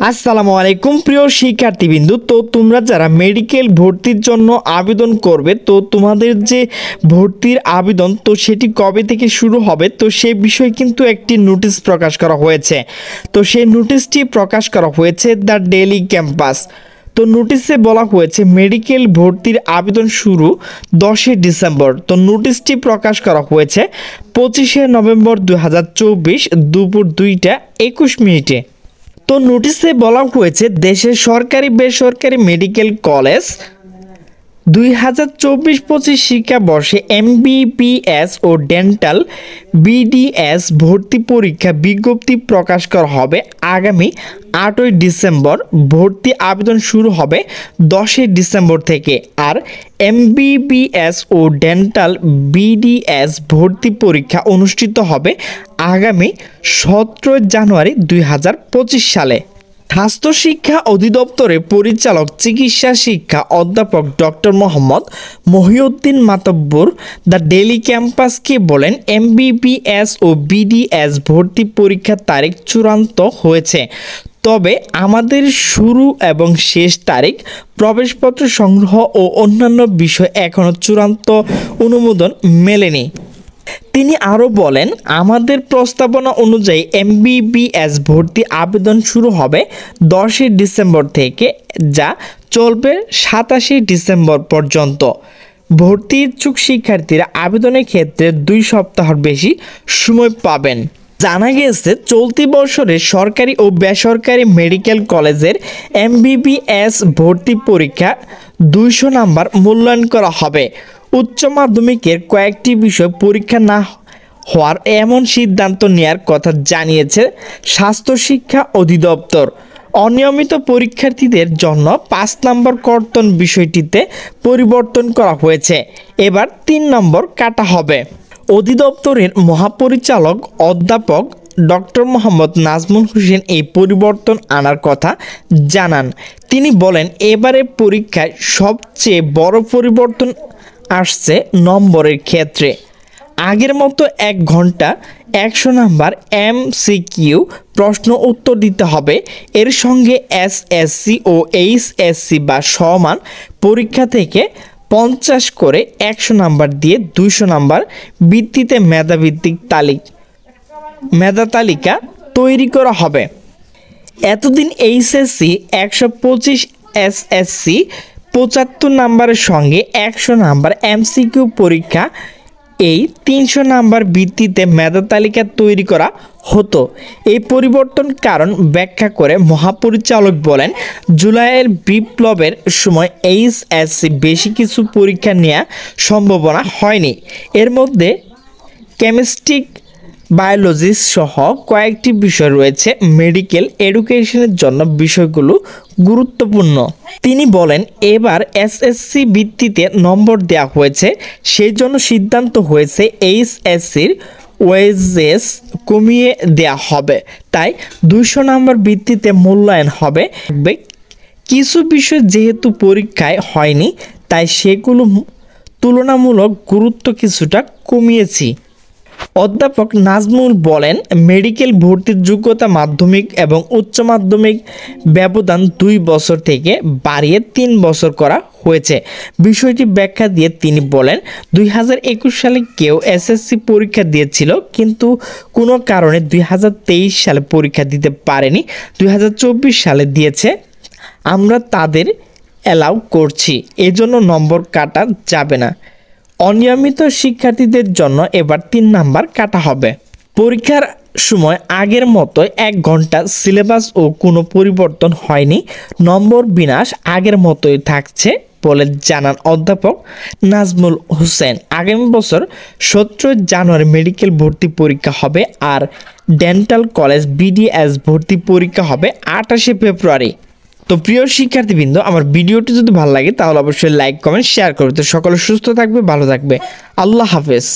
আসসালামু আলাইকুম প্রিয় শিক্ষার্থীবৃন্দু। তো তোমরা যারা মেডিকেল ভর্তির জন্য আবেদন করবে, তো তোমাদের যে ভর্তির আবেদন তো সেটি কবে থেকে শুরু হবে, তো সেই বিষয়ে কিন্তু একটি নোটিশ প্রকাশ করা হয়েছে। তো সেই নোটিশটি প্রকাশ করা হয়েছে দ্য ডেইলি ক্যাম্পাস। তো নোটিশে বলা হয়েছে মেডিকেল ভর্তির আবেদন শুরু 10 ডিসেম্বর। তো নোটিশটি প্রকাশ করা হয়েছে 25 নভেম্বর 2024 দুপুর 2টা 21 মিনিটে। তো নোটিশে বলা হয়েছে দেশের সরকারি বেসরকারি মেডিকেল কলেজ 2024-25 শিক্ষাবর্ষে এমবিবিএস ও ডেন্টাল বিডিএস ভর্তি পরীক্ষা বিজ্ঞপ্তি প্রকাশ করা হবে আগামী 8 ডিসেম্বর। ভর্তি আবেদন শুরু হবে 10 ডিসেম্বর থেকে। আর এমবিবিএস ও ডেন্টাল বিডিএস ভর্তি পরীক্ষা অনুষ্ঠিত হবে আগামী 17 জানুয়ারি 2025 সালে। স্বাস্থ্য শিক্ষা অধিদপ্তরের পরিচালক চিকিৎসা শিক্ষা অধ্যাপক doctor Mohammad Mohiuddin Matabbar the Daily ক্যাম্পাসকে বলেন, এমবিবিএস ও বিডিএস ভর্তি পরীক্ষার তারিখ চূড়ান্ত হয়েছে, তবে আমাদের শুরু এবং শেষ তারিখ, প্রবেশপত্র সংগ্রহ ও অন্যান্য বিষয় এখনও চূড়ান্ত অনুমোদন মেলেনি। তিনি আরও বলেন, আমাদের প্রস্তাবনা অনুযায়ী এমবিবিএস ভর্তি আবেদন শুরু হবে 10 ডিসেম্বর থেকে, যা চলবে 27 ডিসেম্বর পর্যন্ত। ভর্তি ইচ্ছুক শিক্ষার্থীরা আবেদনের ক্ষেত্রে 2 সপ্তাহের বেশি সময় পাবেন। জানা গেছে চলতি বছরে সরকারি ও বেসরকারি মেডিকেল কলেজের এমবিবিএস ভর্তি পরীক্ষা 200 নাম্বার মূল্যায়ন করা হবে। উচ্চ মাধ্যমিকের কয়েকটি বিষয় পরীক্ষা না হওয়ার এমন সিদ্ধান্ত নেওয়ার কথা জানিয়েছে স্বাস্থ্য শিক্ষা অধিদপ্তর। অনিয়মিত পরীক্ষার্থীদের জন্য 5 নম্বর কর্তন বিষয়টিতে পরিবর্তন করা হয়েছে, এবার 3 নম্বর কাটা হবে। অধিদপ্তরের মহাপরিচালক অধ্যাপক ডক্টর মোহাম্মদ নাজমুল হোসেন এই পরিবর্তন আনার কথা জানান। তিনি বলেন, এবারের পরীক্ষায় সবচেয়ে বড় পরিবর্তন আসছে নম্বরের ক্ষেত্রে। আগের মতো 1 ঘন্টা 100 নাম্বার এমসিকিউ প্রশ্ন উত্তর দিতে হবে। এর সঙ্গে এসএসসি ও এইচএসসি বা সমান পরীক্ষা থেকে 50 করে 100 নাম্বার দিয়ে 200 নাম্বার ভিত্তিতে মেধাভিত্তিক মেধা তালিকা তৈরি করা হবে। এতদিন এইচএসসি 125, এসএসসি 75 নাম্বারের সঙ্গে 100 নাম্বার এমসিকিউ পরীক্ষা, এই 300 নাম্বার ভিত্তিতে মেধা তালিকা তৈরি করা হতো। এই পরিবর্তন কারণ ব্যাখ্যা করে মহাপরিচালক বলেন, জুলাইয়ের বিপ্লবের সময় এইচএসসি বেশি কিছু পরীক্ষা নেওয়া সম্ভাবনা হয়নি। এর মধ্যে কেমিস্ট্রি, বায়োলজি সহ কয়েকটি বিষয় রয়েছে। মেডিকেল এডুকেশনের জন্য বিষয়গুলো গুরুত্বপূর্ণ। তিনি বলেন, এবার এসএসসি ভিত্তিতে নম্বর দেওয়া হয়েছে, সেই জন্য সিদ্ধান্ত হয়েছে এইচএসসির ওয়েজেস কমিয়ে দেওয়া হবে, তাই 200 নাম্বার ভিত্তিতে মূল্যায়ন হবে। কিছু বিষয় যেহেতু পরীক্ষায় হয়নি, তাই সেগুলো তুলনামূলক গুরুত্ব কিছুটা কমিয়েছি। অধ্যাপক নাজমুল বলেন, মেডিকেল ভর্তির যোগ্যতা মাধ্যমিক এবং উচ্চ মাধ্যমিক ব্যবধান 2 বছর থেকে বাড়িয়ে 3 বছর করা হয়েছে। বিষয়টি ব্যাখ্যা দিয়ে তিনি বলেন, 2021 সালে কেউ এসএসসি পরীক্ষা দিয়েছিল, কিন্তু কোনো কারণে 2023 সালে পরীক্ষা দিতে পারেনি, 2024 সালে দিয়েছে, আমরা তাদের অ্যালাউ করছি, এজন্য নম্বর কাটা যাবে না। অনিয়মিত শিক্ষার্থীদের জন্য এবার 3 নাম্বার কাটা হবে। পরীক্ষার সময় আগের মতোই 1 ঘন্টা, সিলেবাস ও কোনো পরিবর্তন হয়নি, নম্বর বিন্যাস আগের মতোই থাকছে বলে জানান অধ্যাপক নাজমুল হোসেন। আগামী বছর 17 জানুয়ারি মেডিকেল ভর্তি পরীক্ষা হবে, আর ডেন্টাল কলেজ বিডিএস ভর্তি পরীক্ষা হবে 28 ফেব্রুয়ারি। তো প্রিয় শিক্ষার্থীবৃন্দ, আমার ভিডিওটি যদি ভালো লাগে তাহলে অবশ্যই লাইক, কমেন্ট, শেয়ার করবে। তো সকলে সুস্থ থাকবে, ভালো থাকবে। আল্লাহ হাফেজ।